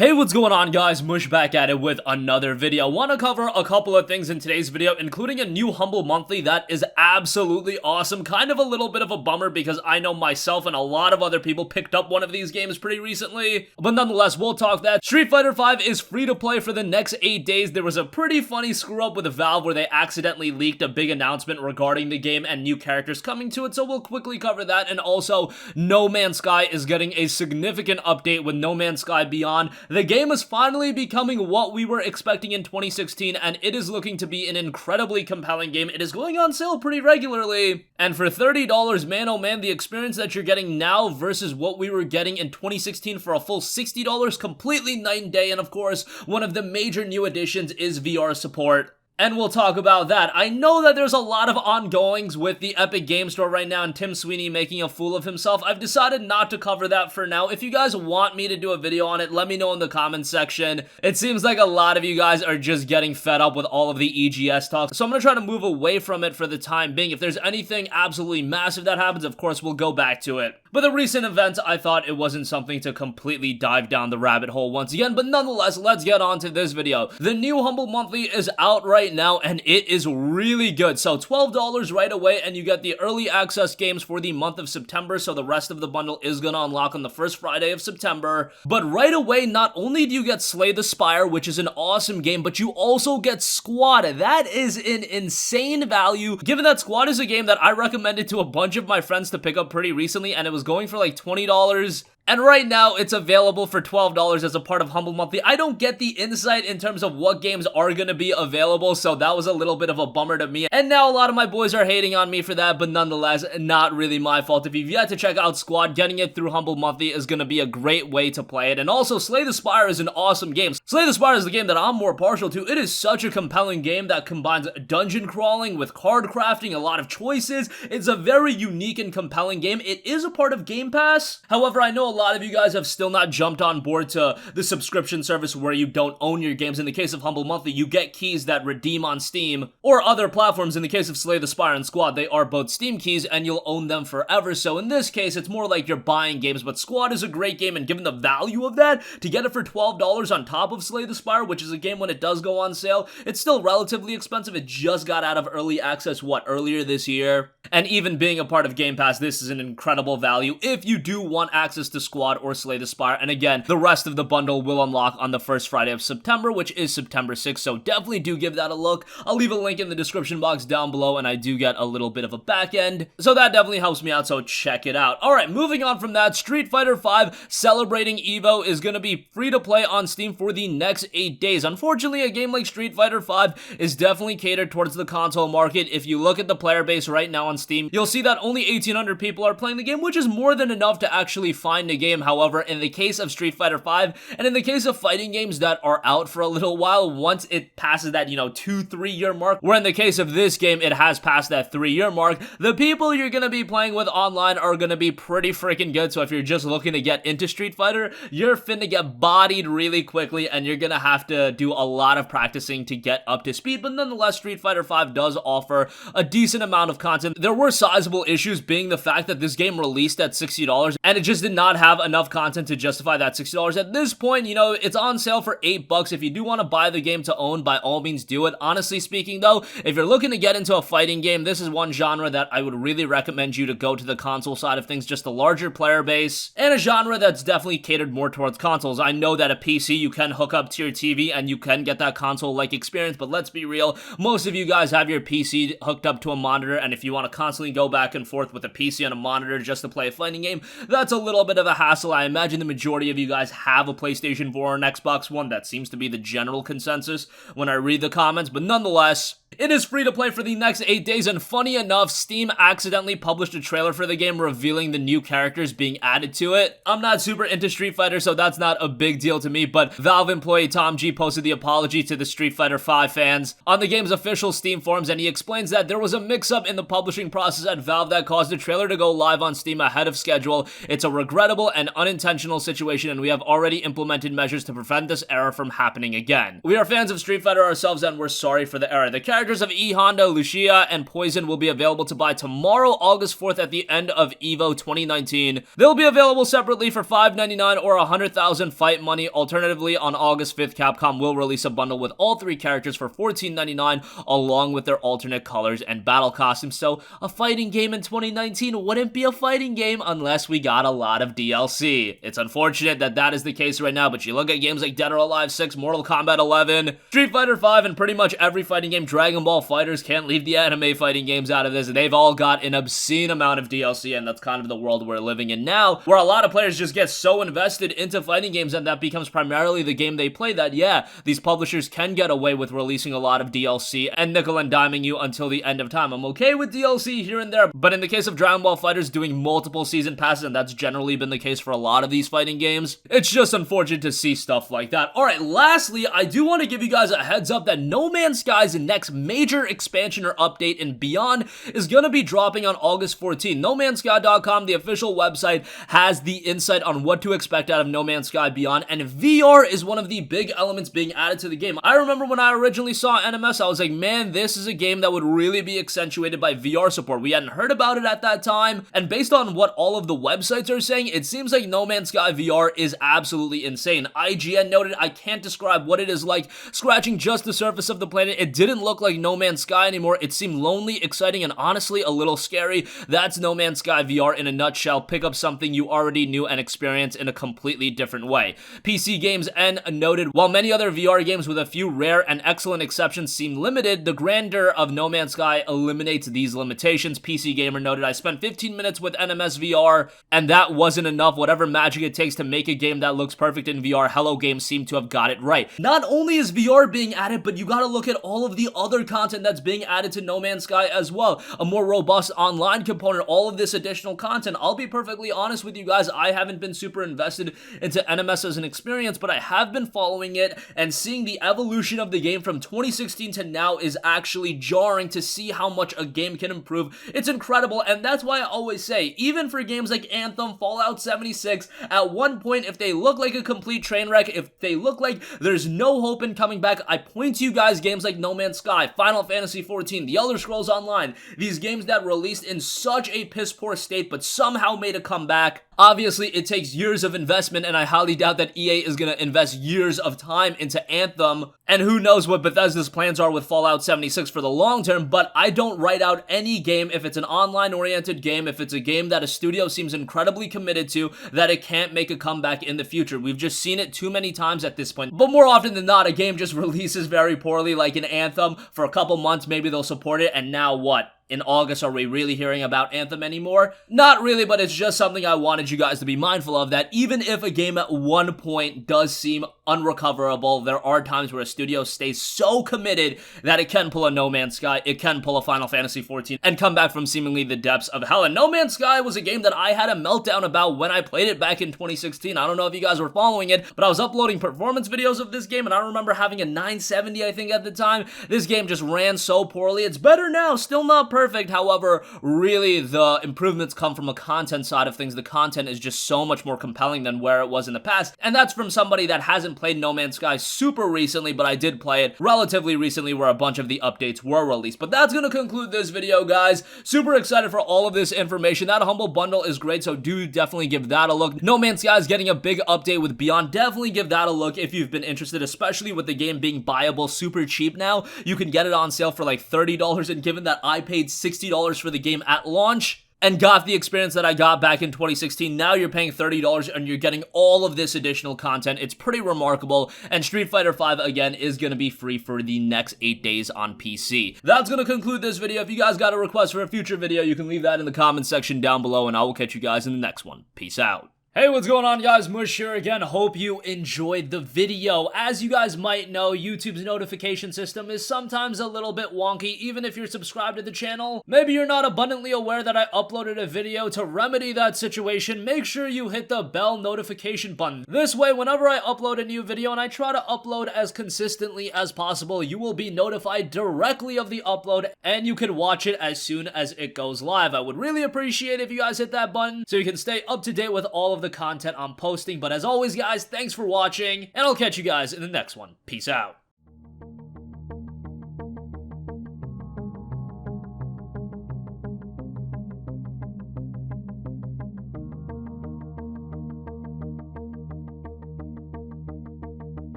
Hey, what's going on, guys? Mush back at it with another video. Want to cover a couple of things in today's video, including a new Humble Monthly that is absolutely awesome. Kind of a little bit of a bummer because I know myself and a lot of other people picked up one of these games pretty recently. But nonetheless, we'll talk that. Street Fighter V is free to play for the next 8 days. There was a pretty funny screw up with Valve where they accidentally leaked a big announcement regarding the game and new characters coming to it, so we'll quickly cover that. And also, No Man's Sky is getting a significant update with No Man's Sky Beyond. The game is finally becoming what we were expecting in 2016, and it is looking to be an incredibly compelling game. It is going on sale pretty regularly, and for $30, man oh man, the experience that you're getting now versus what we were getting in 2016 for a full $60, completely night and day. And of course, one of the major new additions is VR support. And we'll talk about that. I know that there's a lot of ongoings with the Epic Game Store right now and Tim Sweeney making a fool of himself. I've decided not to cover that for now. If you guys want me to do a video on it, let me know in the comments section. It seems like a lot of you guys are just getting fed up with all of the EGS talk, so I'm gonna try to move away from it for the time being. If there's anything absolutely massive that happens, of course, we'll go back to it. But the recent events, I thought it wasn't something to completely dive down the rabbit hole once again, but nonetheless, let's get on to this video. The new Humble Monthly is out right now, and it is really good. So $12 right away, and you get the early access games for the month of September, so the rest of the bundle is gonna unlock on the first Friday of September. But right away, not only do you get Slay the Spire, which is an awesome game, but you also get Squad. That is an insane value, given that Squad is a game that I recommended to a bunch of my friends to pick up pretty recently, and it was going for like $20. And right now, it's available for $12 as a part of Humble Monthly. I don't get the insight in terms of what games are going to be available, so that was a little bit of a bummer to me. And now a lot of my boys are hating on me for that, but nonetheless, not really my fault. If you've yet to check out Squad, getting it through Humble Monthly is going to be a great way to play it. And also, Slay the Spire is an awesome game. Slay the Spire is the game that I'm more partial to. It is such a compelling game that combines dungeon crawling with card crafting, a lot of choices. It's a very unique and compelling game. It is a part of Game Pass. However, I know a lot of you guys have still not jumped on board to the subscription service where you don't own your games. In the case of Humble Monthly, you get keys that redeem on Steam or other platforms. In the case of Slay the Spire and Squad, they are both Steam keys and you'll own them forever. So in this case, it's more like you're buying games, but Squad is a great game, and given the value of that, to get it for $12 on top of Slay the Spire, which is a game when it does go on sale, it's still relatively expensive. It just got out of early access, earlier this year? And even being a part of Game Pass, this is an incredible value if you do want access to Squad or Slay the Spire. And again, the rest of the bundle will unlock on the first Friday of September, which is September 6th, so definitely do give that a look. I'll leave a link in the description box down below, and I do get a little bit of a back end, so that definitely helps me out, so check it out. Alright, moving on from that, Street Fighter V Celebrating Evo is going to be free to play on Steam for the next 8 days. Unfortunately, a game like Street Fighter V is definitely catered towards the console market. If you look at the player base right now on Steam, you'll see that only 1,800 people are playing the game, which is more than enough to actually find a game. However, in the case of Street Fighter V, and in the case of fighting games that are out for a little while, once it passes that, 2-3 year mark, where in the case of this game, it has passed that 3-year mark, the people you're gonna be playing with online are gonna be pretty freaking good. So if you're just looking to get into Street Fighter, you're finna get bodied really quickly, and you're gonna have to do a lot of practicing to get up to speed. But nonetheless, Street Fighter V does offer a decent amount of content. There were sizable issues, being the fact that this game released at $60, and it just did not have enough content to justify that $60. At this point, it's on sale for $8. If you do want to buy the game to own, by all means do it. Honestly speaking though, if you're looking to get into a fighting game, this is one genre that I would really recommend you to go to the console side of things, just a larger player base, and a genre that's definitely catered more towards consoles. I know that a PC, you can hook up to your TV and you can get that console-like experience, but let's be real, most of you guys have your PC hooked up to a monitor, and if you want to constantly go back and forth with a PC and a monitor just to play a fighting game, that's a little bit of a hassle. I imagine the majority of you guys have a PlayStation 4 or an Xbox One. That seems to be the general consensus when I read the comments, but nonetheless, it is free to play for the next 8 days, and funny enough, Steam accidentally published a trailer for the game revealing the new characters being added to it. I'm not super into Street Fighter, so that's not a big deal to me, but Valve employee Tom G posted the apology to the Street Fighter V fans on the game's official Steam forums, and he explains that there was a mix-up in the publishing process at Valve that caused the trailer to go live on Steam ahead of schedule. It's a regrettable and unintentional situation, and we have already implemented measures to prevent this error from happening again. We are fans of Street Fighter ourselves, and we're sorry for the error. The characters characters of E Honda, Lucia, and Poison will be available to buy tomorrow, August 4th at the end of EVO 2019. They'll be available separately for $5.99 or 100,000 fight money. Alternatively, on August 5th, Capcom will release a bundle with all 3 characters for $14.99 along with their alternate colors and battle costumes. So a fighting game in 2019 wouldn't be a fighting game unless we got a lot of DLC. It's unfortunate that that is the case right now, but you look at games like Dead or Alive 6, Mortal Kombat 11, Street Fighter 5, and pretty much every fighting game, Dragon Ball FighterZ, can't leave the anime fighting games out of this. They've all got an obscene amount of DLC, and that's kind of the world we're living in now, where a lot of players just get so invested into fighting games and that becomes primarily the game they play that, yeah, these publishers can get away with releasing a lot of DLC and nickel and diming you until the end of time. I'm okay with DLC here and there, but in the case of Dragon Ball FighterZ doing multiple season passes, and that's generally been the case for a lot of these fighting games, it's just unfortunate to see stuff like that. Alright, lastly, I do want to give you guys a heads up that No Man's Sky's next major expansion or update and beyond is going to be dropping on August 14th. NoManSky.com, the official website, has the insight on what to expect out of No Man's Sky Beyond, and VR is one of the big elements being added to the game. I remember when I originally saw NMS, I was like, man, this is a game that would really be accentuated by VR support. We hadn't heard about it at that time, and based on what all of the websites are saying, it seems like No Man's Sky VR is absolutely insane. IGN noted, I can't describe what it is like scratching just the surface of the planet. It didn't look like No Man's Sky anymore. It seemed lonely, exciting, and honestly a little scary. That's No Man's Sky VR in a nutshell. Pick up something you already knew and experience in a completely different way. PC Games N noted, while many other VR games with a few rare and excellent exceptions seem limited, the grandeur of No Man's Sky eliminates these limitations. PC Gamer noted, I spent 15 minutes with NMS VR, and that wasn't enough. Whatever magic it takes to make a game that looks perfect in VR, Hello Games seem to have got it right. Not only is VR being added, but you gotta look at all of the other content that's being added to No Man's Sky as well. A more robust online component, all of this additional content. I'll be perfectly honest with you guys, I haven't been super invested into NMS as an experience, but I have been following it, and seeing the evolution of the game from 2016 to now is actually jarring to see how much a game can improve. It's incredible, and that's why I always say, even for games like Anthem, Fallout 76, at one point, if they look like a complete train wreck, if they look like there's no hope in coming back, I point to you guys games like No Man's Sky, Final Fantasy XIV, The Elder Scrolls Online, these games that released in such a piss poor state but somehow made a comeback. Obviously, it takes years of investment, and I highly doubt that EA is going to invest years of time into Anthem, and who knows what Bethesda's plans are with Fallout 76 for the long term, but I don't write out any game if it's an online-oriented game, if it's a game that a studio seems incredibly committed to, that it can't make a comeback in the future. We've just seen it too many times at this point, but more often than not, a game just releases very poorly, like in Anthem. For a couple months, maybe they'll support it, and now what? In August, are we really hearing about Anthem anymore? Not really, but it's just something I wanted you guys to be mindful of, that even if a game at one point does seem unrecoverable, there are times where a studio stays so committed that it can pull a No Man's Sky, it can pull a Final Fantasy XIV, and come back from seemingly the depths of hell. And No Man's Sky was a game that I had a meltdown about when I played it back in 2016. I don't know if you guys were following it, but I was uploading performance videos of this game, and I remember having a 970, I think, at the time. This game just ran so poorly. It's better now, still not perfect. However, really the improvements come from a content side of things. The content is just so much more compelling than where it was in the past, and that's from somebody that hasn't played No Man's Sky super recently, but I did play it relatively recently where a bunch of the updates were released. But that's going to conclude this video, guys. Super excited for all of this information. That Humble Bundle is great, so do definitely give that a look. No Man's Sky is getting a big update with Beyond. Definitely give that a look if you've been interested, especially with the game being buyable super cheap now. You can get it on sale for like $30, and given that I paid $60 for the game at launch and got the experience that I got back in 2016, now you're paying $30 and you're getting all of this additional content. It's pretty remarkable, and Street Fighter 5 again is going to be free for the next 8 days on PC. That's going to conclude this video. If you guys got a request for a future video, you can leave that in the comment section down below, and I will catch you guys in the next one. Peace out. Hey, what's going on, guys? Mush here again. Hope you enjoyed the video. As you guys might know, YouTube's notification system is sometimes a little bit wonky, even if you're subscribed to the channel. Maybe you're not abundantly aware that I uploaded a video. To remedy that situation, make sure you hit the bell notification button. This way, whenever I upload a new video, and I try to upload as consistently as possible, you will be notified directly of the upload, and you can watch it as soon as it goes live. I would really appreciate if you guys hit that button so you can stay up to date with all of the content I'm posting. But as always, guys, thanks for watching, and I'll catch you guys in the next one. Peace out.